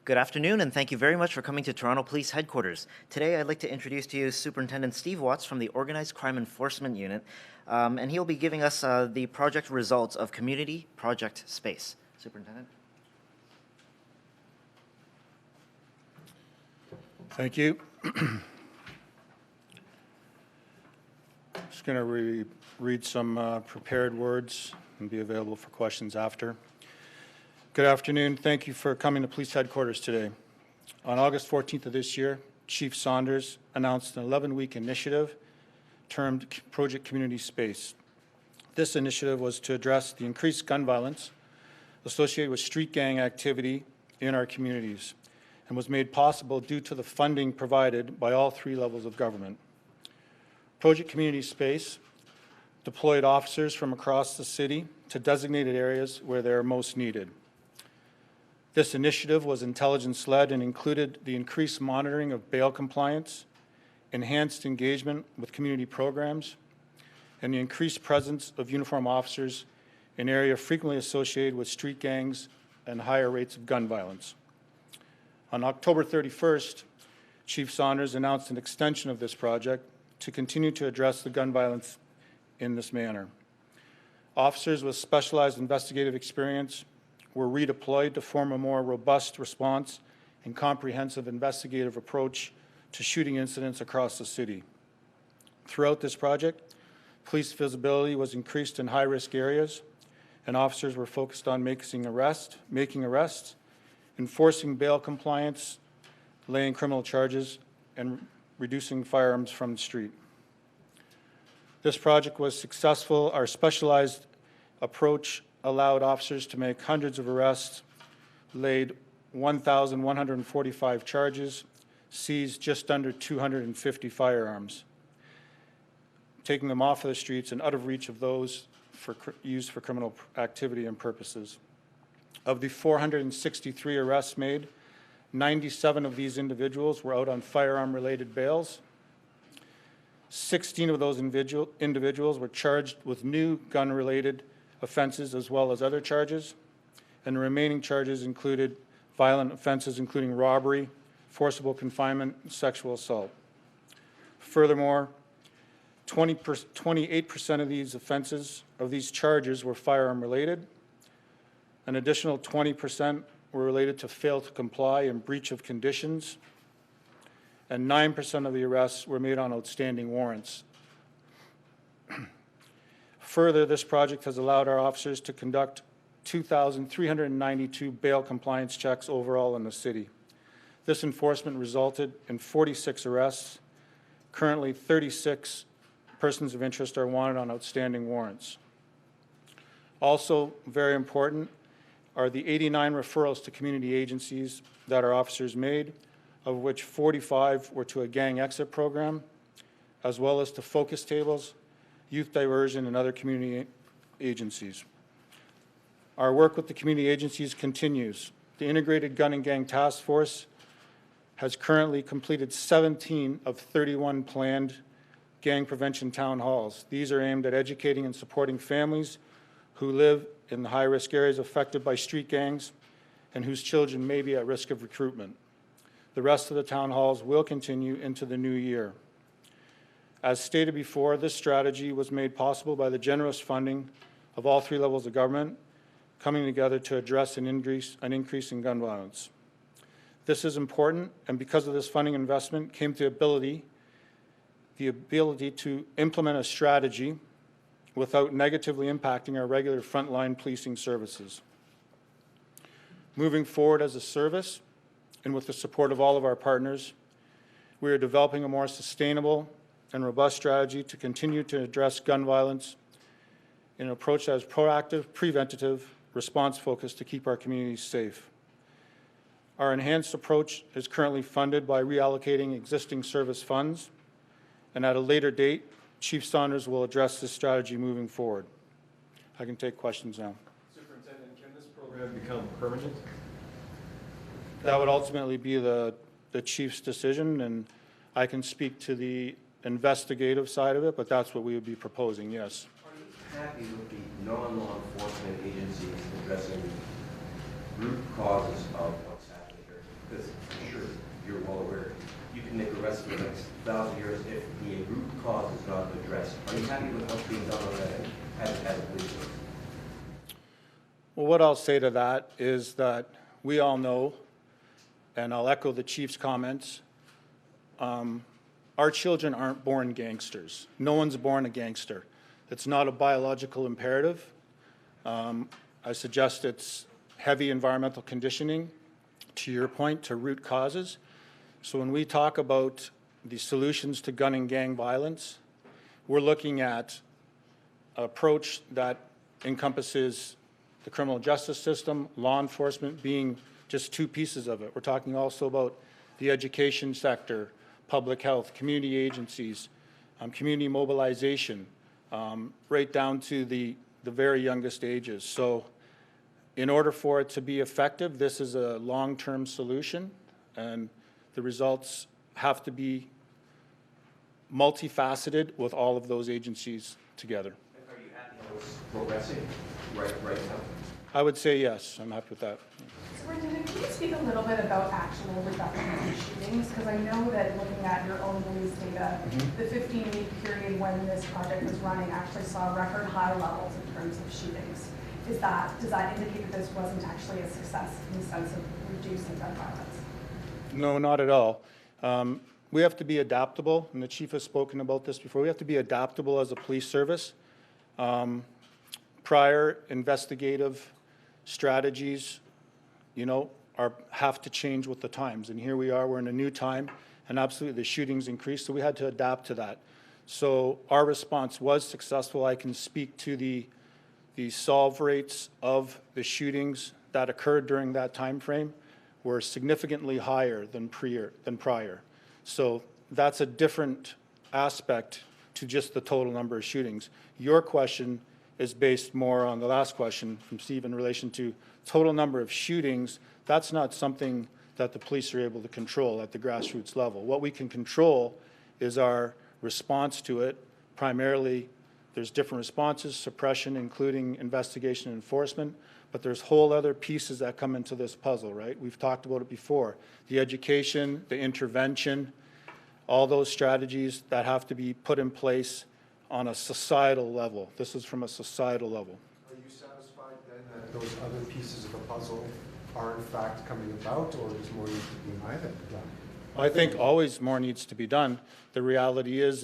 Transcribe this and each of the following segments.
Good afternoon, and thank you very much for coming to Toronto Police Headquarters. Today, I'd like to introduce to you Superintendent Steve Watts from the Organized Crime Enforcement Unit, and he'll be giving us the project results of Community Project Space. Superintendent. Thank you. Just going to read some prepared words and be available for questions after. Good afternoon. Thank you for coming to Police Headquarters today. On August 14th of this year, Chief Saunders announced an 11-week initiative termed Project Community Space. This initiative was to address the increased gun violence associated with street gang activity in our communities and was made possible due to the funding provided by all three levels of government. Project Community Space deployed officers from across the city to designated areas where they are most needed. This initiative was intelligence-led and included the increased monitoring of bail compliance, enhanced engagement with community programs, and the increased presence of uniformed officers in areas frequently associated with street gangs and higher rates of gun violence. On October 31st, Chief Saunders announced an extension of this project to continue to address the gun violence in this manner. Officers with specialized investigative experience were redeployed to form a more robust response and comprehensive investigative approach to shooting incidents across the city. Throughout this project, police visibility was increased in high-risk areas, and officers were focused on making arrests, enforcing bail compliance, laying criminal charges, and reducing firearms from the street. This project was successful. Our specialized approach allowed officers to make hundreds of arrests, laid 1,145 charges, seized just under 250 firearms, taking them off of the streets and out of reach of those used for criminal activity and purposes. Of the 463 arrests made, 97 of these individuals were out on firearm-related bails. 16 of those individuals were charged with new gun-related offenses as well as other charges, and the remaining charges included violent offenses including robbery, forcible confinement, and sexual assault. Furthermore, 28% of these offenses, of these charges, were firearm-related. An additional 20% were related to fail to comply and breach of conditions, and 9% of the arrests were made on outstanding warrants. Further, this project has allowed our officers to conduct 2,392 bail compliance checks overall in the city. This enforcement resulted in 46 arrests. Currently, 36 persons of interest are wanted on outstanding warrants. Also, very important are the 89 referrals to community agencies that our officers made, of which 45 were to a gang exit program, as well as to focus tables, youth diversion, and other community agencies. Our work with the community agencies continues. The Integrated Gun and Gang Task Force has currently completed 17 of 31 planned gang prevention town halls. These are aimed at educating and supporting families who live in the high-risk areas affected by street gangs and whose children may be at risk of recruitment. The rest of the town halls will continue into the new year. As stated before, this strategy was made possible by the generous funding of all three levels of government coming together to address an increase in gun violence. This is important, and because of this funding investment came the ability to implement a strategy without negatively impacting our regular frontline policing services. Moving forward as a service, and with the support of all of our partners, we are developing a more sustainable and robust strategy to continue to address gun violence in an approach that is proactive, preventative, response-focused to keep our communities safe. Our enhanced approach is currently funded by reallocating existing service funds, and at a later date, Chief Saunders will address this strategy moving forward. I can take questions now. Superintendent, can this program become permanent? That would ultimately be the Chief's decision, and I can speak to the investigative side of it, but that's what we would be proposing, yes. Are you happy with the non-law enforcement agencies addressing root causes of what's happening here? because I'm sure you're well aware, you can make arrests for the next 1,000 years if the root cause is not addressed. Are you happy with how it's being done on that end as a police force? Well, what I'll say to that is that we all know, and I'll echo the chief's comments, our children aren't born gangsters. No one's born a gangster. It's not a biological imperative. I suggest it's heavy environmental conditioning, to your point, to root causes. So when we talk about the solutions to gun and gang violence, we're looking at an approach that encompasses the criminal justice system, law enforcement being just two pieces of it. We're talking also about the education sector, public health, community agencies, community mobilization, right down to the very youngest ages. So in order for it to be effective, this is a long-term solution, and the results have to be multifaceted with all of those agencies together. Are you happy how it's progressing right now? I would say yes, I'm happy with that. Superintendent, can you speak a little bit about actual reductions in shootings? Because I know that looking at your own police data, the 15-week period when this project was running actually saw record high levels in terms of shootings. Does that indicate that this wasn't actually a success in the sense of reducing gun violence? No, not at all. We have to be adaptable, and the chief has spoken about this before. We have to be adaptable as a police service. Prior investigative strategies, have to change with the times. And here we are, we're in a new time, and absolutely the shootings increased, so we had to adapt to that. So our response was successful. I can speak to the solve rates of the shootings that occurred during that time frame were significantly higher than prior. So that's a different aspect to just the total number of shootings. Your question is based more on the last question from Steve in relation to total number of shootings. That's not something that the police are able to control at the grassroots level. What we can control is our response to it. Primarily, there's different responses, suppression, including investigation and enforcement, but there's whole other pieces that come into this puzzle, right? We've talked about it before. The education, the intervention, all those strategies that have to be put in place on a societal level. This is from a societal level. Are you satisfied then that those other pieces of the puzzle are in fact coming about, or does more need to be done? I think always more needs to be done. The reality is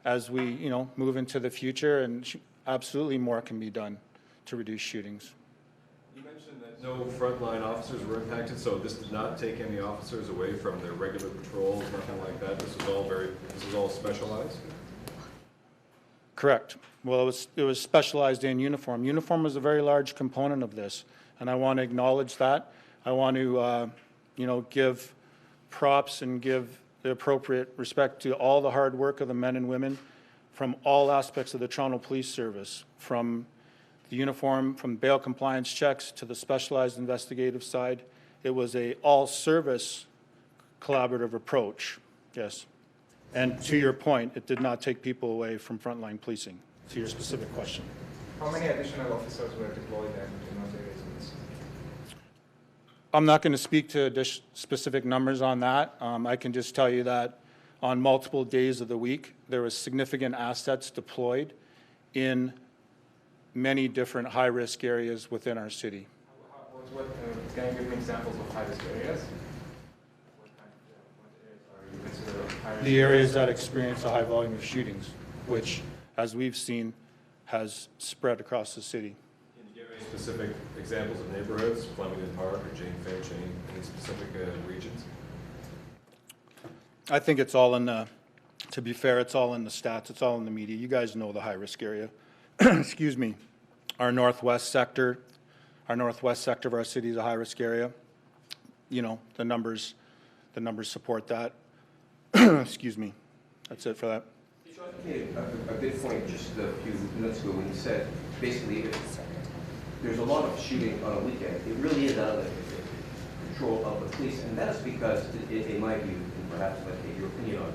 as we move into the future, and absolutely more can be done to reduce shootings. You mentioned that no frontline officers were impacted, so this did not take any officers away from their regular patrols, nothing like that. This was all specialized. Correct. Well, it was specialized in uniform. Uniform was a very large component of this, and I want to acknowledge that. I want to, give props and give the appropriate respect to all the hard work of the men and women from all aspects of the Toronto Police Service, from the uniform, from bail compliance checks to the specialized investigative side. It was a all-service collaborative approach, yes. And to your point, it did not take people away from frontline policing, to your specific question. How many additional officers were deployed in those areas? I'm not going to speak to specific numbers on that. I can just tell you that on multiple days of the week, there was significant assets deployed in many different high-risk areas within our city. Can you give me examples of high-risk areas? What areas are you consider high-risk? The areas that experience a high volume of shootings, which, as we've seen, has spread across the city. Can you give any specific examples of neighborhoods, Flemington Park or Jane Finch, any specific regions? I think it's all in the, to be fair, it's all in the stats, it's all in the media. You guys know the high-risk area. Excuse me. Our northwest sector of our city is a high-risk area. The numbers support that. Excuse me. That's it for that. You made a good point just a few minutes ago when you said basically there's a lot of shooting on a weekend. It really is out of the control of the police, and that is because, in my view, and perhaps I'd like to get your opinion on,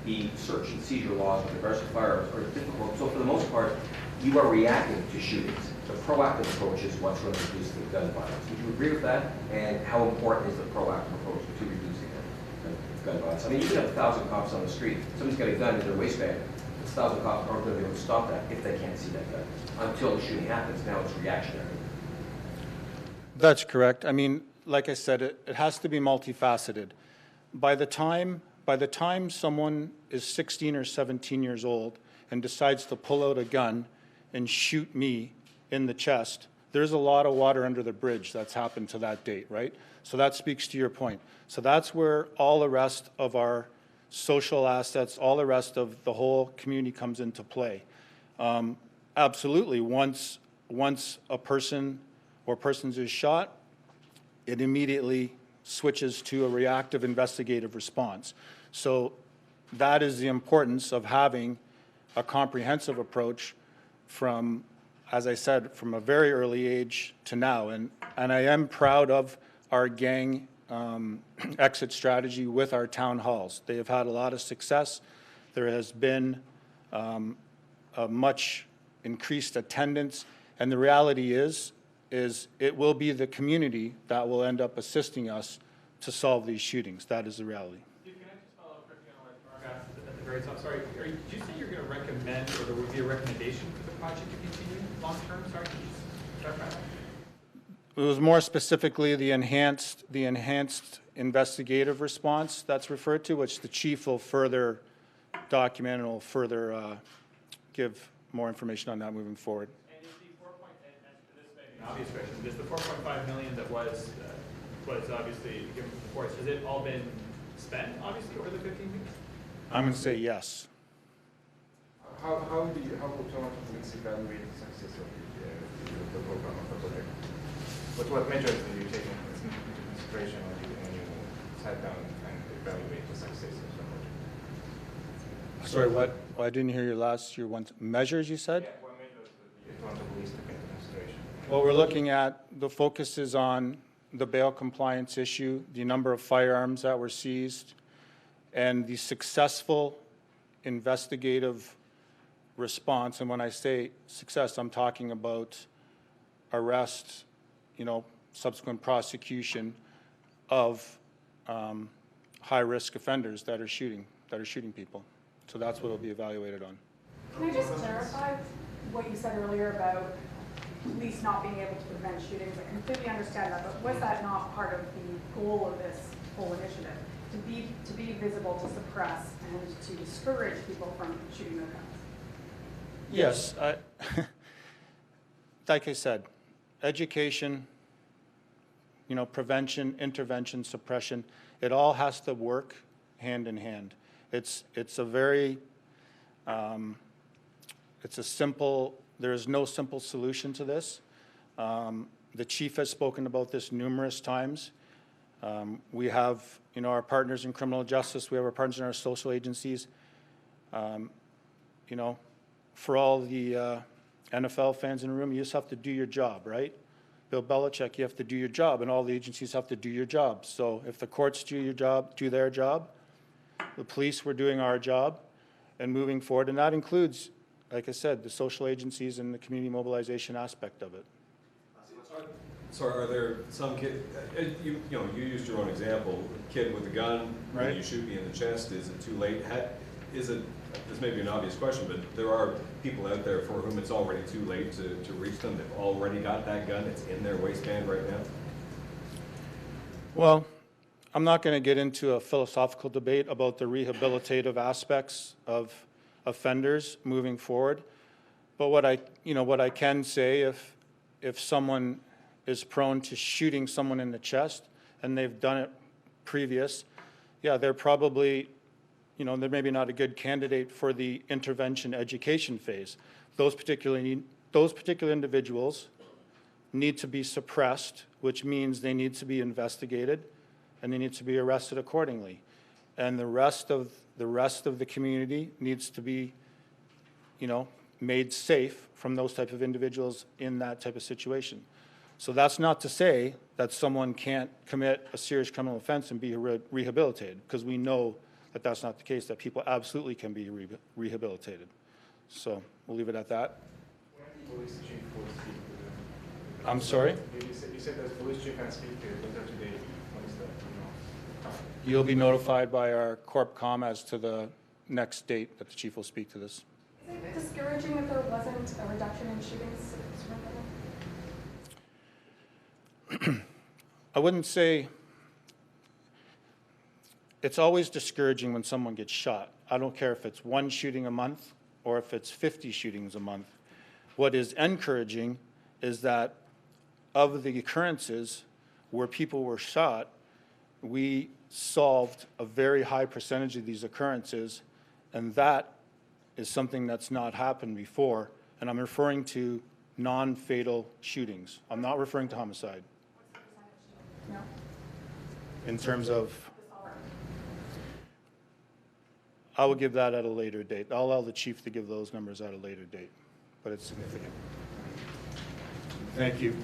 the search and seizure laws with regards to firearms are difficult. So for the most part, you are reacting to shootings. the proactive approach is what's going to reduce the gun violence. Would you agree with that? And how important is the proactive approach to reducing gun violence? I mean, you can have 1,000 cops on the street. Somebody's got a gun in their waistband. 1,000 cops aren't going to be able to stop that if they can't see that gun until the shooting happens. Now it's reactionary. That's correct. I mean, like I said, it has to be multifaceted. By the time someone is 16 or 17 years old and decides to pull out a gun and shoot me in the chest, there's a lot of water under the bridge that's happened to that date, right? So that speaks to your point. So that's where all the rest of our social assets, all the rest of the whole community comes into play. Absolutely, once a person or persons is shot, it immediately switches to a reactive investigative response. So that is the importance of having a comprehensive approach from, as I said, from a very early age to now. And I am proud of our gang exit strategy with our town halls. They have had a lot of success. There has been a much increased attendance. And the reality is it will be the community that will end up assisting us to solve these shootings. That is the reality. Steve, can I just follow up quickly on what Mark asked at the very top? Sorry, did you say you're going to recommend, or there would be a recommendation for the project to continue long term? Sorry, can you just clarify that? It was more specifically the enhanced investigative response that's referred to, which the chief will further document and will further give more information on that moving forward. And is the 4 point, and this may be an obvious question, is the 4.5 million that was obviously given before us, has it all been spent, obviously, over the 15 weeks? I'm going to say yes. How would Toronto Police evaluate the success of the program of the project? What measures do you take into consideration when you sat down and evaluate the success of the project? Sorry, what? Well, I didn't hear your measures you said? Yeah, what measures did the Toronto Police take into consideration? Well, we're looking at the focus is on the bail compliance issue, the number of firearms that were seized, and the successful investigative response. And when I say success, I'm talking about arrest, subsequent prosecution of high-risk offenders that are shooting people. So that's what will be evaluated on. Can I just clarify what you said earlier about police not being able to prevent shootings? I completely understand that, but was that not part of the goal of this whole initiative? To be visible, to suppress, and to discourage people from shooting their guns? Yes. Like I said, education, prevention, intervention, suppression, it all has to work hand in hand. It's a very, there is no simple solution to this. The chief has spoken about this numerous times. We have, our partners in criminal justice, we have our partners in our social agencies. For all the NFL fans in the room, you just have to do your job, right? Bill Belichick, you have to do your job, and all the agencies have to do your job. So if the courts do their job, the police were doing our job, and moving forward, and that includes, like I said, the social agencies and the community mobilization aspect of it. So are there some kid, you used your own example, kid with a gun, Right. You shoot me in the chest, is it too late? This may be an obvious question, but there are people out there for whom it's already too late to reach them. They've already got that gun, it's in their waistband right now. Well, I'm not going to get into a philosophical debate about the rehabilitative aspects of offenders moving forward, but what I can say, if someone is prone to shooting someone in the chest and they've done it previous, yeah, they're probably, they're maybe not a good candidate for the intervention education phase. Those particular individuals need to be suppressed, which means they need to be investigated and they need to be arrested accordingly. And the rest of the community needs to be, made safe from those type of individuals in that type of situation. So that's not to say that someone can't commit a serious criminal offense and be rehabilitated, because we know that that's not the case, that people absolutely can be rehabilitated. So we'll leave it at that. When the police chief will speak with I'm sorry? You said that police chief can speak later today. What is that? You'll be notified by our Corp Com as to the next date that the chief will speak to this. Is it discouraging that there wasn't a reduction in shootings? I wouldn't say, it's always discouraging when someone gets shot. I don't care if it's 1 shooting a month or if it's 50 shootings a month. What is encouraging is that of the occurrences where people were shot, we solved a very high percentage of these occurrences, and that is something that's not happened before. And I'm referring to non-fatal shootings. I'm not referring to homicide. No. In terms of, I will give that at a later date. I'll allow the chief to give those numbers at a later date, but it's significant. Thank you.